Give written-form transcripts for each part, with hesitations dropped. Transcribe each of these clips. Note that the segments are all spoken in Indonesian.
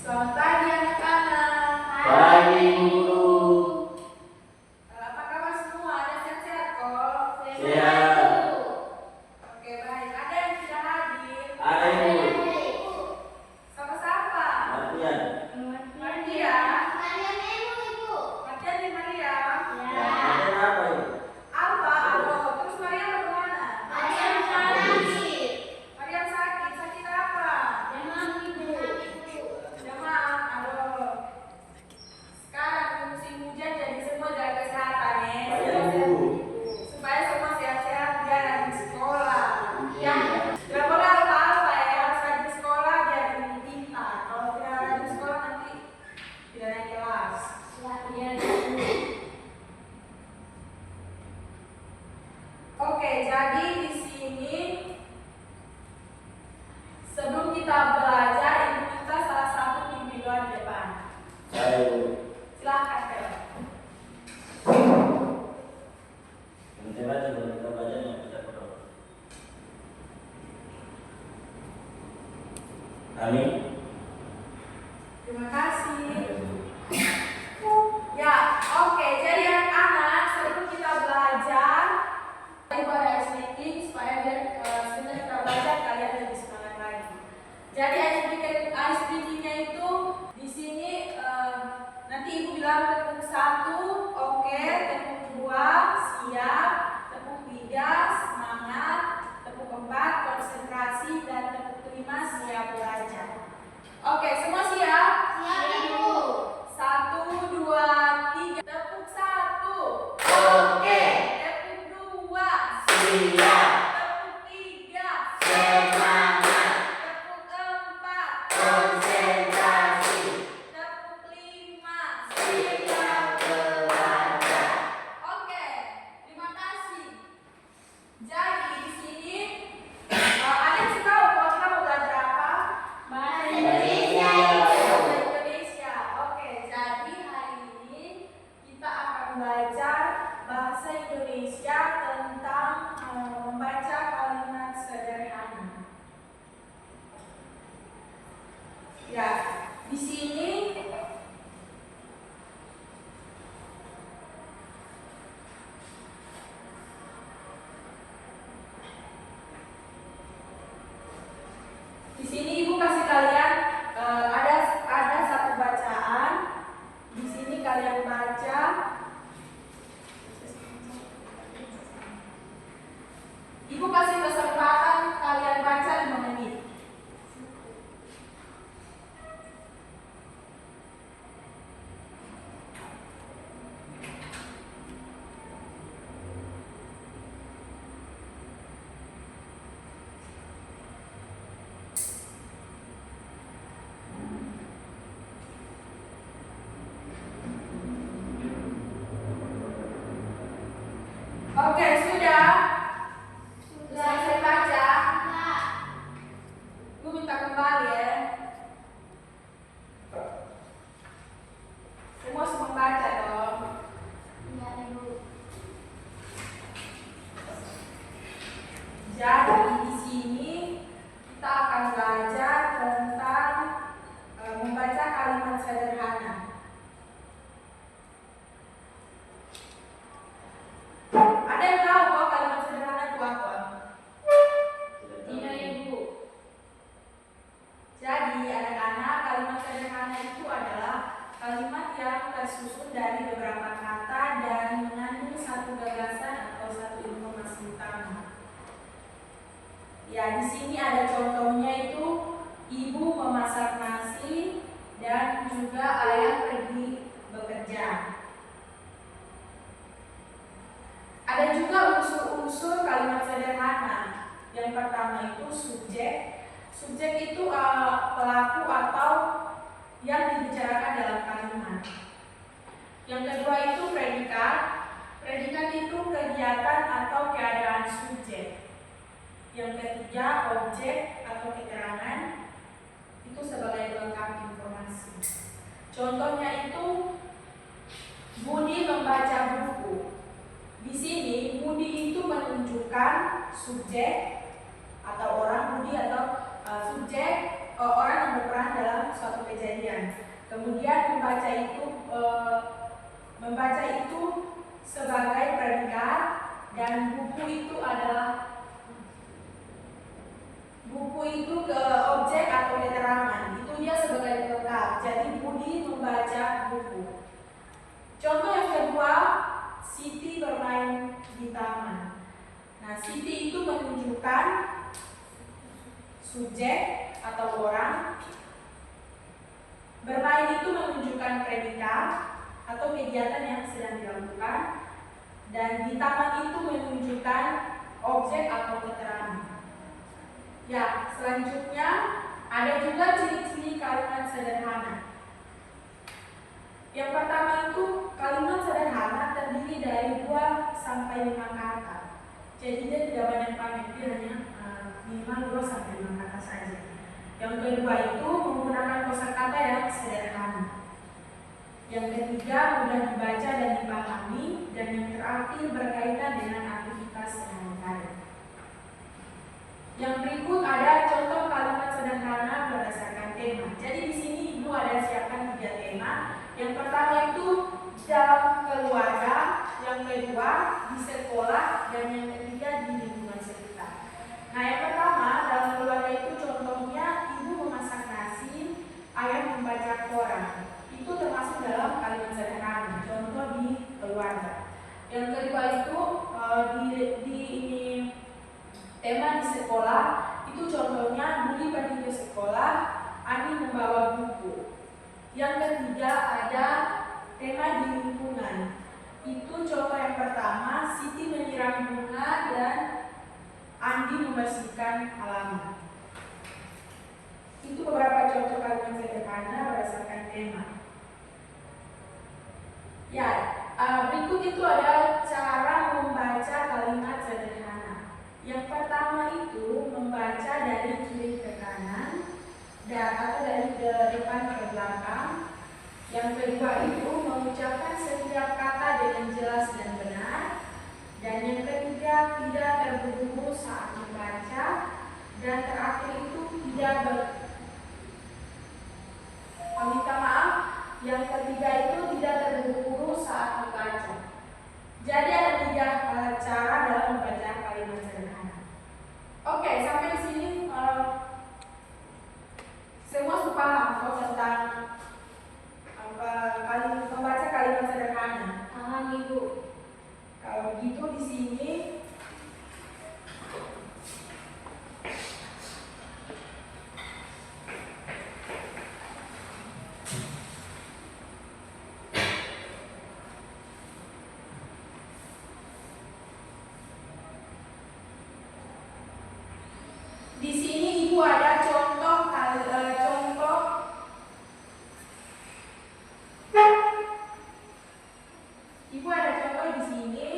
Selamat pagi anak-anak. Pagi guru. Apa kabar semua? Ada sehat-sehat kok? Sehat. Oke, baik. Ada yang tidak hadir? Ada ibu. Siapa-siapa? Latihan. Maria. Maria di Maria. Latihan apa ibu? Alba. Terus Maria bagaimana? Maria sakit. Sakit apa? Demam. Sekarang musim hujan jadi semua jaga kesehatan ya. Baik ibu. Supaya semua sehat-sehat biar rajin sekolah. Iya. Tidak boleh apa-apa ya, harus rajin sekolah biar pintar. Kalau tidak rajin sekolah nanti tidak naik kelas. Oke, jadi di sini sebelum kita belajar, ibu minta salah satu individual di depan. Baik ibu. Silakan Bella. Nanti baca dulu, kita bacanya kita perlu. Kami. Terima kasih. Ya, oke. Jadi anak-anak sebelum kita belajar, ibu ada ice making supaya biar sebentar kita belajar kalian lebih semangat lagi. Jadi ice makingnya itu di sini nanti ibu bilang tepuk 1, oke, tepuk 2, siap, tepuk 3, semangat, tepuk 4, konsentrasi, dan tepuk 5, siap belajar. Oke, semua siap? 1, 2, 3. Tepuk 1. Oke. Tepuk 2. Siap. Tepuk 3. Semangat. Tepuk 4. Konsentrasi. Tepuk 5. Siap belajar. Oke, terima kasih. Jadi di sini ada yang tahu kalau kita mau belajar apa? Bahasa Indonesia. Oke, jadi hari ini kita akan belajar bahasa Indonesia tentang membaca kalimat sederhana. Ya, di sini ibu kasih kalian ada satu bacaan. Di sini kalian baca. Ibu kasih kesempatan kalian baca 5 menit. Oke, sudah? Selesai baca? Gue minta kembali ya. Semua baca dong. Jadi di sini kita akan belajar tentang membaca kalimat sederhana. Ada yang tahu kok kalimat sederhana itu apa? Jadi anak-anak, kalimat sederhana itu adalah kalimat yang tersusun dari beberapa kata dan mengandung satu gagasan atau satu informasi utama. Ya, di sini ada contohnya itu ibu memasak nasi dan juga ayah pergi bekerja. Ada juga unsur-unsur kalimat sederhana. Yang pertama itu subjek. Subjek itu pelaku atau yang dibicarakan dalam kalimat. Yang kedua itu predikat. Predikat itu kegiatan atau keadaan subjek. Yang ketiga objek atau keterangan. Itu sebagai pelengkap informasi. Contohnya itu Budi membaca buku. Di sini Budi itu menunjukkan subjek atau orang Budi atau subjek, orang yang berperan dalam suatu kejadian. Kemudian membaca itu sebagai predikat, dan buku itu ke objek atau keterangan. Itu dia sebagai pelengkap. Jadi Budi membaca buku. Contoh yang kedua, Siti bermain di taman. Nah, Siti itu menunjukkan subjek atau orang. Bermain itu menunjukkan predikat atau kegiatan yang sedang dilakukan. Dan di taman itu menunjukkan objek atau keterangan. Ya, selanjutnya ada juga ciri-ciri kalimat sederhana. Yang pertama itu kalimat sederhana terdiri dari 2 sampai 5 kata. Jadi dia tidak banyak-banyak, dia hanya minimal 2 sampai 5 kata saja. Yang kedua itu menggunakan kosakata yang sederhana. Yang ketiga mudah dibaca dan dipahami, dan yang terakhir berkaitan dengan aktivitas sehari-hari. Yang berikut ada contoh kalimat sederhana berdasarkan tema. Jadi di sini Ibu ada siapkan 3 tema. Yang pertama itu dalam keluarga, yang kedua di sekolah, dan yang ketiga di lingkungan sekitar. Nah, yang pertama dalam keluarga itu contohnya ibu memasak nasi, ayah membaca koran. Itu termasuk dalam kalimat sederhana, contoh di keluarga. Yang kedua itu di tema di sekolah, itu contohnya Budi pergi ke sekolah, Ani membawa buku. Yang ketiga ada tema di lingkungan. Itu contoh yang pertama, Siti menyiram bunga dan Andi membersihkan halaman. Itu beberapa contoh kalimat sederhana berdasarkan tema. Ya, berikut itu ada cara membaca kalimat sederhana. Yang pertama itu membaca dari kiri ke kanan atau dari depan ke belakang. Yang kedua itu mengucapkan setiap kata dengan jelas dan benar. Dan yang ketiga tidak terburu-buru saat membaca. Dan terakhir itu minta maaf. Yang ketiga itu tidak terburu-buru saat membaca. Jadi ada 3 cara dalam membaca kalimat sederhana. Oke, sampai di sini semua sudah paham tentang membaca kalimat sederhana. Paham Ibu. Kalau begitu di sini Ibu ada contoh Ibu ada contoh di sini.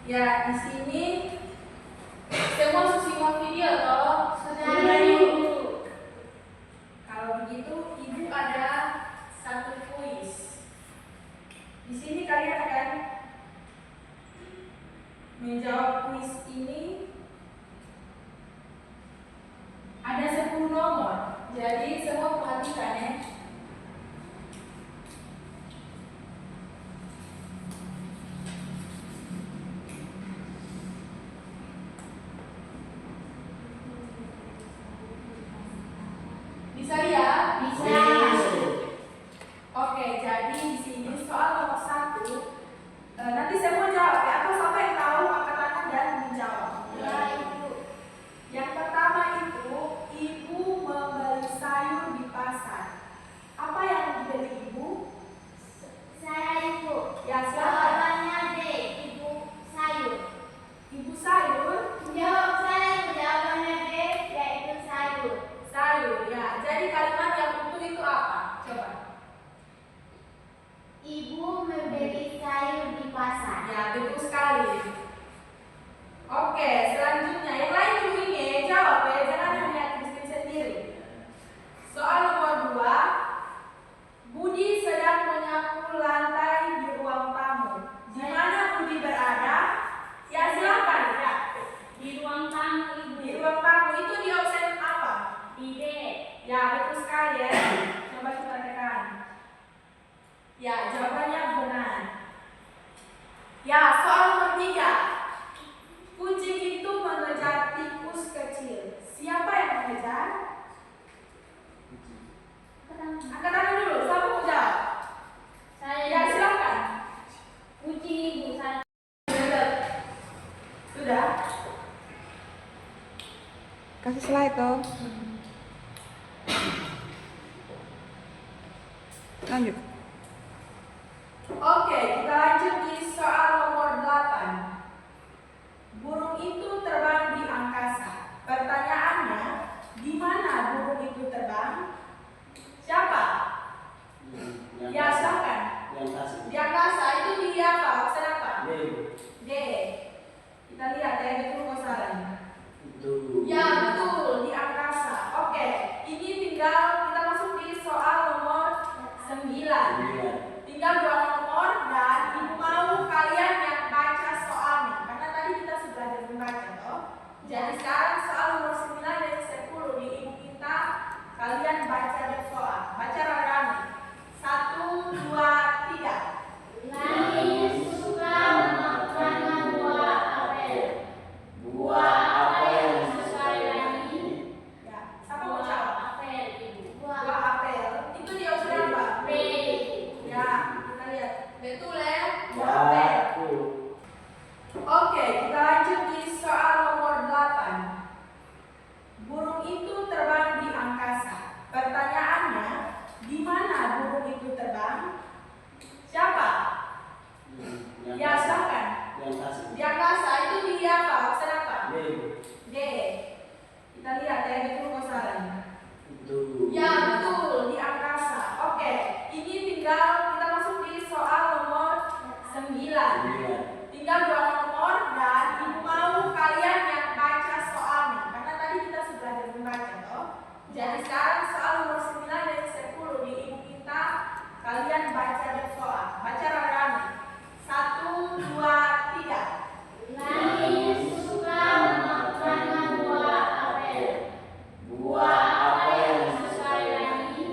Ya, di sini semua simak video toh. Sudah, Ibu. Kalau begitu, Ibu ada satu kuis. Di sini kalian akan menjawab kuis ini. Ada 10 nomor. Jadi semua perhatikan ya. Bisa lihat? Bisa. Oke, jadi di sini soal nomor 1. Nanti saya mau jawab ya. Atau siapa yang tahu angkat tangan dan menjawab? Ya, Ibu. Yang pertama itu, Ibu membeli sayur di pasar. Apa yang dibeli Ibu? Saya, Ibu. Ya, silakan. Jawabannya D, Ibu sayur. Ibu sayur. Jawab saya, Ibu. Jawabannya D, yaitu sayur. Sayur, ya. Jadi kalimat yang utuh itu apa? Coba. Ibu membeli sayur di pasar. Ya, betul sekali. Oke, selanjutnya yang lain dulu ini jawab ya, jangan hanya Christine sendiri. Soal nomor 2, Budi sedang menyapu lantai di ruang tamu. Di mana Budi berada? Ya, silakan ya. Di ruang tamu, Ibu. Di ruang tamu itu di opsi apa? Di D. Ya, betul sekali ya. Coba kita tekan. Ya, jawabannya benar. Ya, soal nomor 3. Kucing itu mengejar tikus kecil. Siapa yang mengejar? Angkat tangan dulu, siapa mau jawab? Saya, Ya, silakan. kucing, Ibu. Saya. Sudah? Kasih slide toh. Lanjut. Oke, kita lanjut di soal nomor 8. Burung itu terbang di angkasa. Pertanyaannya, di mana burung itu terbang? Siapa? Ya, silakan. Yang kasih. Di angkasa itu di apa? Opsi apa? D. D. Kita lihat ya, betul kok salah. Itu. Ya, betul, di angkasa. Oke, ini tinggal kita masuk di soal nomor 9. Tinggal 2 nomor dan Ibu mau kalian yang baca soalnya. Karena tadi kita sudah belajar membaca toh. Jadi sekarang soal nomor 9 dan 10 di Ibu minta kalian baca deh soal. Baca rame-rame. 1, 2, 3. Langit suka memakan buah apel. Buah apa yang sesuai lagi? Ya, siapa mau jawab? Apel, Ibu. Buah apel. Itu di opsi apa? B. Ya, kita lihat. Betul ya? Buah Ya, apel. aku. Oke, kita lanjut di soal nomor 8. Burung itu terbang di angkasa. Pertanyaannya, di mana burung itu terbang? Siapa? Yang Ya, kasih. silakan. Yang kasih. Di angkasa itu di apa? Opsi apa? D. D. Kita lihat ya, betul kok salah. Itu. Ya, betul, di angkasa. Oke, ini tinggal kita masuk di soal nomor 9. Tinggal 2 nomor dan Ibu mau kalian yang baca soalnya. Karena tadi kita sudah belajar membaca toh. Jadi sekarang soal nomor 9 dan 10 di Ibu minta kalian baca deh soal. Baca rame-rame. 1, 2, 3. Langit suka memakan buah apel. Buah apa yang sesuai lagi?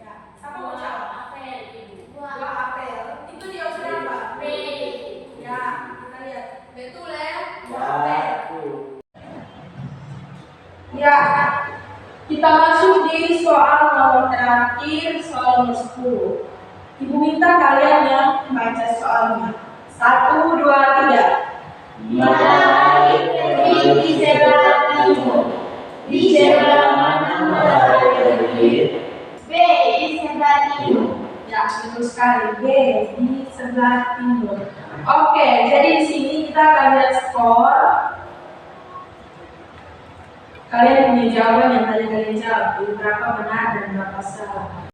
Ya, siapa mau jawab? Apel, Ibu. Buah apel. Itu di opsi apa? B. Ya, kita lihat. Betul ya? Buah Ya, apel. aku. Ya, kita masuk di soal nomor terakhir, soal nomor 10. Ibu minta kalian yang baca soalnya. 1, 2, 3. Matahari terbit di sebelah timur. Di sebelah mana matahari terbit? B. Di sebelah timur. Ya, betul sekali. B, di sebelah timur. Oke, jadi di sini kita akan lihat skor. Kalian punya jawaban yang tadi kalian jawab, berapa benar dan berapa salah.